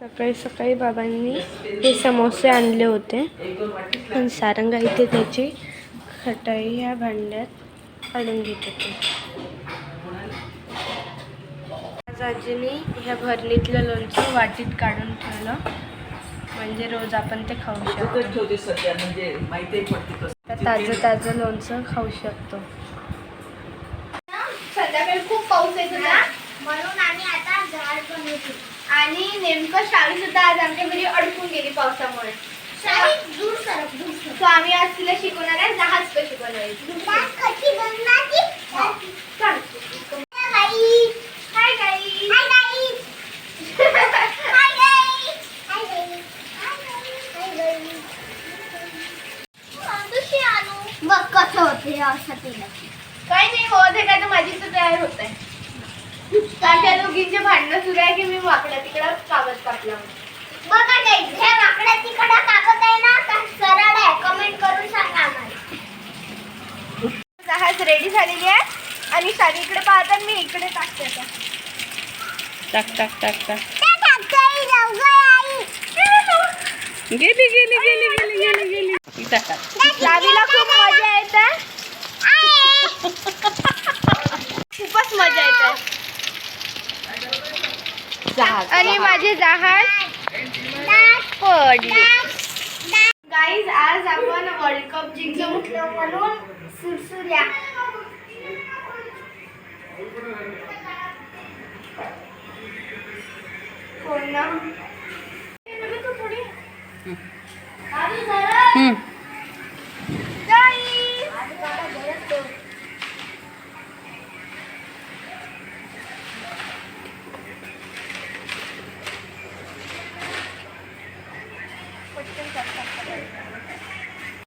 सकाळी सकाळी बाबांनी हे समोसे आणले होते आणि सारंगा इथे त्याची खटाई ह्या भांड्यात काढून घेत होते. आज आजीने ह्या भरणीतलं लोणचं वाटीत काढून ठेवलं म्हणजे रोज आपण ते खाऊ शकतो. ताजं ताजं लोणचं खाऊ शकतो. संध्याकाळी खूप पाऊस येतो ना म्हणून आम्ही आता झाड बनवतो आणि नेमकं शाळी सुद्धा आज आमच्या घरी अडकून गेली पावसामुळे. सो आम्ही आज तिला शिकवणार आहे जहाज कशी बनवायची. Hi guys. बघ कसं होते असं केलं काही नाही होत आहे. काय तर माझी तर तयार होत आहे. त्या दोघींचे भांडणं सुरू आहे की मी वाकड्या तिकडं कागद कापला. बघा गाईस हे वाकड्या तिकडं कागद आहे ना का सरळ आहे कमेंट करून सांगा आम्हाला. जहाज रेडी झालेली आहे आणि सारी इकडे पाहतात मी इकडे टाकते आता. टाक टाक टाक टाक. गेली लावीला खूप मजा येते. खूपच मजा येते. आणि माझे जहाज पडले. गाईज आज आपण वर्ल्ड कप जिंकलो म्हणून सुरसुर्या. कोण ना